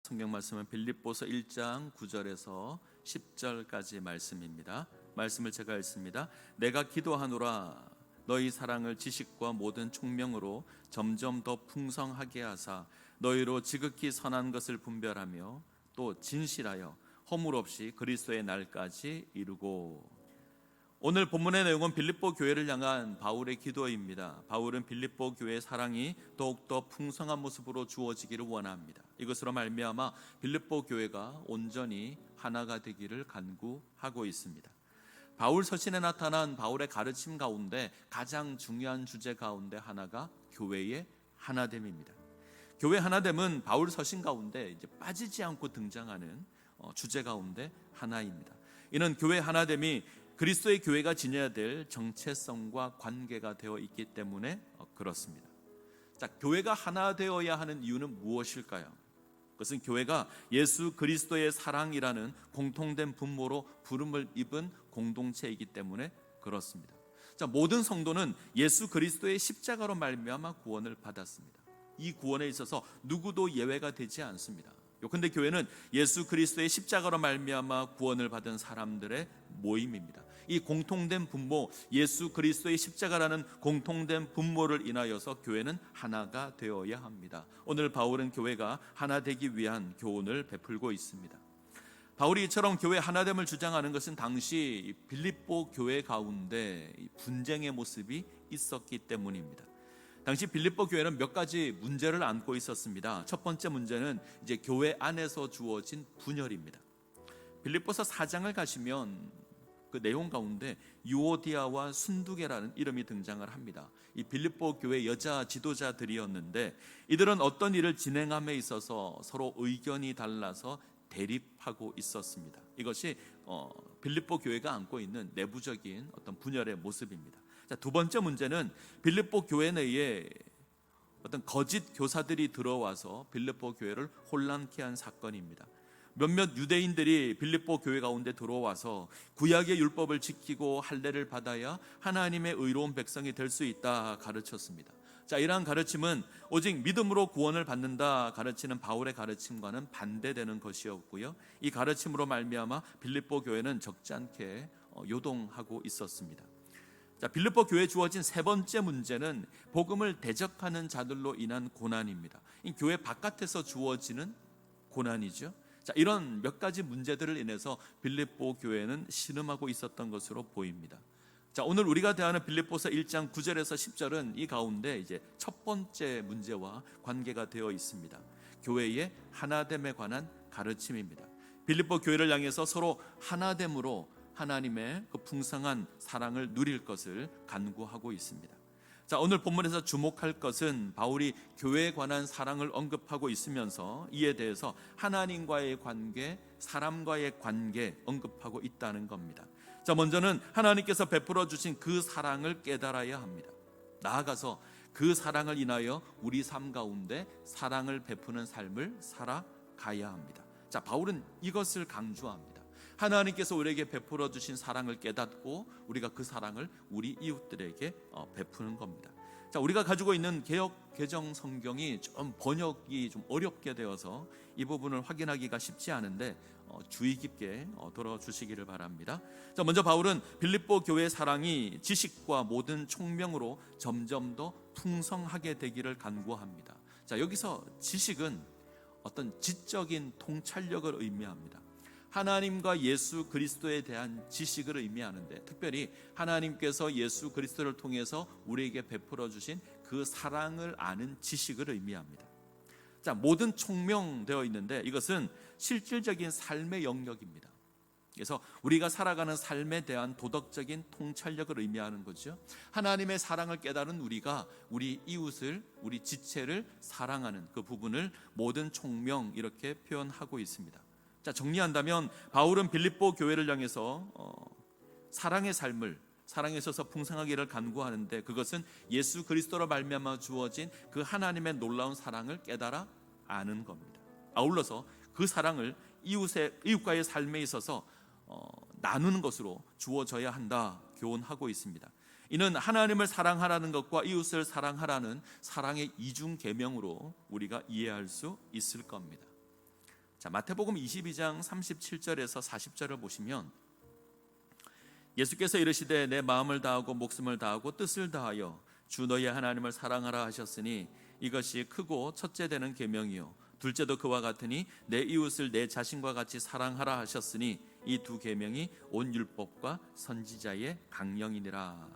성경 말씀은 빌립보서 1장 9절에서 10절까지 말씀입니다. 말씀을 제가 읽습니다. 내가 기도하노라 너희 사랑을 지식과 모든 총명으로 점점 더 풍성하게 하사 너희로 지극히 선한 것을 분별하며 또 진실하여 허물 없이 그리스도의 날까지 이루고. 오늘 본문의 내용은 빌립보 교회를 향한 바울의 기도입니다. 바울은 빌립보 교회의 사랑이 더욱더 풍성한 모습으로 주어지기를 원합니다. 이것으로 말미암아 빌립보 교회가 온전히 하나가 되기를 간구하고 있습니다. 바울 서신에 나타난 바울의 가르침 가운데 가장 중요한 주제 가운데 하나가 교회의 하나됨입니다. 교회 하나됨은 바울 서신 가운데 이제 빠지지 않고 등장하는 주제 가운데 하나입니다. 이는 교회 하나됨이 그리스도의 교회가 지녀야 될 정체성과 관계가 되어 있기 때문에 그렇습니다. 자, 교회가 하나 되어야 하는 이유는 무엇일까요? 그것은 교회가 예수 그리스도의 사랑이라는 공통된 분모로 부름을 입은 공동체이기 때문에 그렇습니다. 자, 모든 성도는 예수 그리스도의 십자가로 말미암아 구원을 받았습니다. 이 구원에 있어서 누구도 예외가 되지 않습니다. 근데 교회는 예수 그리스도의 십자가로 말미암아 구원을 받은 사람들의 모임입니다. 이 공통된 분모, 예수 그리스도의 십자가라는 공통된 분모를 인하여서 교회는 하나가 되어야 합니다. 오늘 바울은 교회가 하나 되기 위한 교훈을 베풀고 있습니다. 바울이 이처럼 교회 하나됨을 주장하는 것은 당시 빌립보 교회 가운데 분쟁의 모습이 있었기 때문입니다. 당시 빌립보 교회는 몇 가지 문제를 안고 있었습니다. 첫 번째 문제는 이제 교회 안에서 주어진 분열입니다. 빌립보서 4장을 가시면 그 내용 가운데 유오디아와 순두계라는 이름이 등장을 합니다. 이 빌립보 교회 여자 지도자들이었는데 이들은 어떤 일을 진행함에 있어서 서로 의견이 달라서 대립하고 있었습니다. 이것이 빌립보 교회가 안고 있는 내부적인 어떤 분열의 모습입니다. 자, 두 번째 문제는 빌립보 교회 내에 어떤 거짓 교사들이 들어와서 빌립보 교회를 혼란케 한 사건입니다. 몇몇 유대인들이 빌립보 교회 가운데 들어와서 구약의 율법을 지키고 할례를 받아야 하나님의 의로운 백성이 될 수 있다 가르쳤습니다. 자, 이러한 가르침은 오직 믿음으로 구원을 받는다 가르치는 바울의 가르침과는 반대되는 것이었고요. 이 가르침으로 말미암아 빌립보 교회는 적지 않게 요동하고 있었습니다. 자, 빌립보 교회에 주어진 세 번째 문제는 복음을 대적하는 자들로 인한 고난입니다. 이 교회 바깥에서 주어지는 고난이죠. 자, 이런 몇 가지 문제들을 인해서 빌립보 교회는 신음하고 있었던 것으로 보입니다. 자, 오늘 우리가 대하는 빌립보서 1장 9절에서 10절은 이 가운데 이제 첫 번째 문제와 관계가 되어 있습니다. 교회의 하나됨에 관한 가르침입니다. 빌립보 교회를 향해서 서로 하나됨으로 하나님의 그 풍성한 사랑을 누릴 것을 간구하고 있습니다. 자, 오늘 본문에서 주목할 것은 바울이 교회에 관한 사랑을 언급하고 있으면서 이에 대해서 하나님과의 관계, 사람과의 관계 언급하고 있다는 겁니다. 자, 먼저는 하나님께서 베풀어 주신 그 사랑을 깨달아야 합니다. 나아가서 그 사랑을 인하여 우리 삶 가운데 사랑을 베푸는 삶을 살아가야 합니다. 자, 바울은 이것을 강조합니다. 하나님께서 우리에게 베풀어 주신 사랑을 깨닫고 우리가 그 사랑을 우리 이웃들에게 베푸는 겁니다. 자, 우리가 가지고 있는 개역 개정 성경이 좀 번역이 좀 어렵게 되어서 이 부분을 확인하기가 쉽지 않은데 주의 깊게 들어주시기를 바랍니다. 자, 먼저 바울은 빌립보 교회의 사랑이 지식과 모든 총명으로 점점 더 풍성하게 되기를 간구합니다. 자, 여기서 지식은 어떤 지적인 통찰력을 의미합니다. 하나님과 예수 그리스도에 대한 지식을 의미하는데 특별히 하나님께서 예수 그리스도를 통해서 우리에게 베풀어 주신 그 사랑을 아는 지식을 의미합니다. 자, 모든 총명되어 있는데 이것은 실질적인 삶의 영역입니다. 그래서 우리가 살아가는 삶에 대한 도덕적인 통찰력을 의미하는 거죠. 하나님의 사랑을 깨달은 우리가 우리 이웃을, 우리 지체를 사랑하는 그 부분을 모든 총명 이렇게 표현하고 있습니다. 자, 정리한다면 바울은 빌립보 교회를 향해서 사랑의 삶을, 사랑에 있어서 풍성하기를 간구하는데 그것은 예수 그리스도로 말미암아 주어진 그 하나님의 놀라운 사랑을 깨달아 아는 겁니다. 아울러서 그 사랑을 이웃과의 삶에 있어서 나누는 것으로 주어져야 한다 교훈하고 있습니다. 이는 하나님을 사랑하라는 것과 이웃을 사랑하라는 사랑의 이중 계명으로 우리가 이해할 수 있을 겁니다. 자, 마태복음 22장 37절에서 40절을 보시면 예수께서 이르시되 내 마음을 다하고 목숨을 다하고 뜻을 다하여 주 너희 하나님을 사랑하라 하셨으니 이것이 크고 첫째 되는 계명이요 둘째도 그와 같으니 내 이웃을 내 자신과 같이 사랑하라 하셨으니 이 두 계명이 온 율법과 선지자의 강령이니라.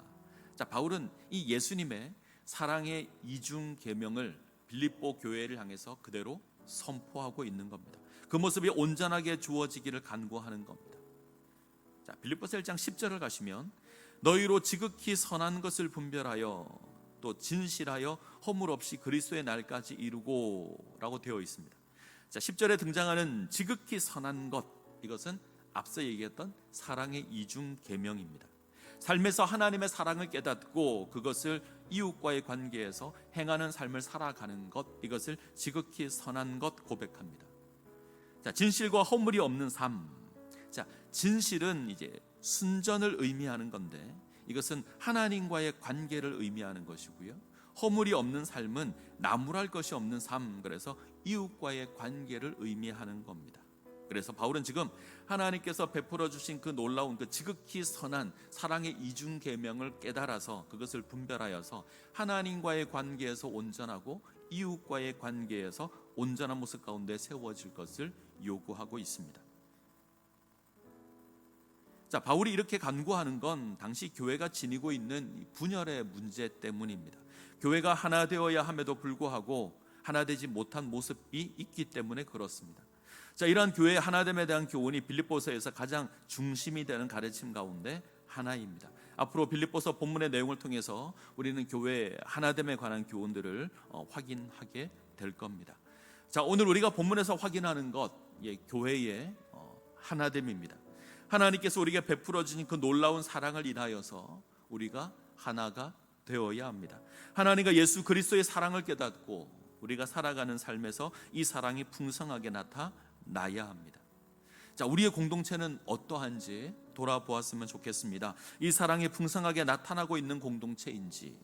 자, 바울은 이 예수님의 사랑의 이중 계명을 빌립보 교회를 향해서 그대로 선포하고 있는 겁니다. 그 모습이 온전하게 주어지기를 간구하는 겁니다. 자, 빌립보서 1장 10절을 가시면 너희로 지극히 선한 것을 분별하여 또 진실하여 허물 없이 그리스도의 날까지 이루고 라고 되어 있습니다. 자, 10절에 등장하는 지극히 선한 것, 이것은 앞서 얘기했던 사랑의 이중 계명입니다. 삶에서 하나님의 사랑을 깨닫고 그것을 이웃과의 관계에서 행하는 삶을 살아가는 것, 이것을 지극히 선한 것 고백합니다. 자, 진실과 허물이 없는 삶. 자, 진실은 이제 순전을 의미하는 건데 이것은 하나님과의 관계를 의미하는 것이고요. 허물이 없는 삶은 나무랄 것이 없는 삶, 그래서 이웃과의 관계를 의미하는 겁니다. 그래서 바울은 지금 하나님께서 베풀어 주신 그 놀라운 그 지극히 선한 사랑의 이중 계명을 깨달아서 그것을 분별하여서 하나님과의 관계에서 온전하고 이웃과의 관계에서 온전한 모습 가운데 세워질 것을 요구하고 있습니다. 자, 바울이 이렇게 간구하는 건 당시 교회가 지니고 있는 분열의 문제 때문입니다. 교회가 하나 되어야 함에도 불구하고 하나 되지 못한 모습이 있기 때문에 그렇습니다. 자, 이러한 교회의 하나됨에 대한 교훈이 빌립보서에서 가장 중심이 되는 가르침 가운데 하나입니다. 앞으로 빌립보서 본문의 내용을 통해서 우리는 교회의 하나됨에 관한 교훈들을 확인하게 될 겁니다. 자, 오늘 우리가 본문에서 확인하는 것, 교회의 하나됨입니다. 하나님께서 우리에게 베풀어 주신 그 놀라운 사랑을 인하여서 우리가 하나가 되어야 합니다. 하나님과 예수 그리스도의 사랑을 깨닫고 우리가 살아가는 삶에서 이 사랑이 풍성하게 나타나야 합니다. 자, 우리의 공동체는 어떠한지 돌아보았으면 좋겠습니다. 이 사랑이 풍성하게 나타나고 있는 공동체인지,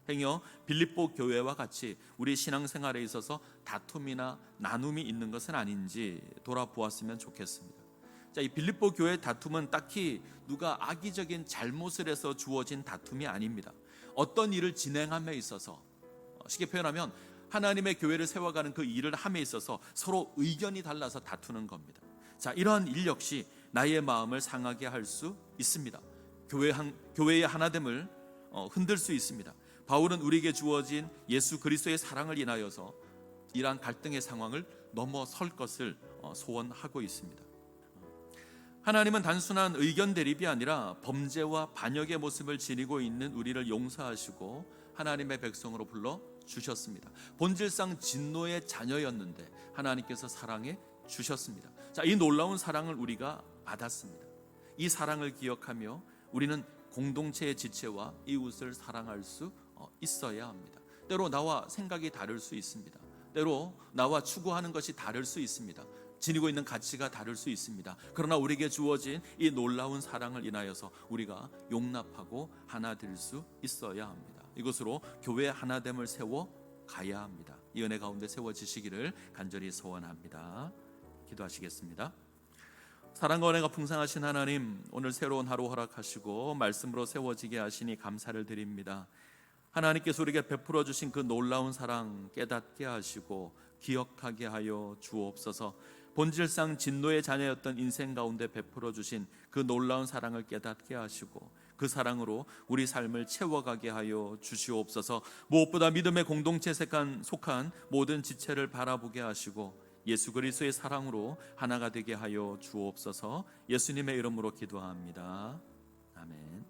행여 빌립보 교회와 같이 우리 신앙생활에 있어서 다툼이나 나눔이 있는 것은 아닌지 돌아보았으면 좋겠습니다. 자, 이 빌립보 교회의 다툼은 딱히 누가 악의적인 잘못을 해서 주어진 다툼이 아닙니다. 어떤 일을 진행함에 있어서, 쉽게 표현하면 하나님의 교회를 세워가는 그 일을 함에 있어서 서로 의견이 달라서 다투는 겁니다. 자, 이러한 일 역시 나의 마음을 상하게 할 수 있습니다. 교회의 하나됨을 흔들 수 있습니다. 바울은 우리에게 주어진 예수 그리스도의 사랑을 인하여서 이러한 갈등의 상황을 넘어설 것을 소원하고 있습니다. 하나님은 단순한 의견 대립이 아니라 범죄와 반역의 모습을 지니고 있는 우리를 용서하시고 하나님의 백성으로 불러 주셨습니다. 본질상 진노의 자녀였는데 하나님께서 사랑해 주셨습니다. 자, 이 놀라운 사랑을 우리가 받았습니다. 이 사랑을 기억하며 우리는 공동체의 지체와 이웃을 사랑할 수 있어야 합니다. 때로 나와 생각이 다를 수 있습니다. 때로 나와 추구하는 것이 다를 수 있습니다. 지니고 있는 가치가 다를 수 있습니다. 그러나 우리에게 주어진 이 놀라운 사랑을 인하여서 우리가 용납하고 하나 될 수 있어야 합니다. 이것으로 교회의 하나됨을 세워 가야 합니다. 이 은혜 가운데 세워지시기를 간절히 소원합니다. 기도하시겠습니다. 사랑과 은혜가 풍성하신 하나님, 오늘 새로운 하루 허락하시고 말씀으로 세워지게 하시니 감사를 드립니다. 하나님께서 우리에게 베풀어 주신 그 놀라운 사랑 깨닫게 하시고 기억하게 하여 주옵소서. 본질상 진노의 자녀였던 인생 가운데 베풀어 주신 그 놀라운 사랑을 깨닫게 하시고 그 사랑으로 우리 삶을 채워가게 하여 주시옵소서. 무엇보다 믿음의 공동체에 속한 모든 지체를 바라보게 하시고 예수 그리스도의 사랑으로 하나가 되게 하여 주옵소서. 예수님의 이름으로 기도합니다. 아멘.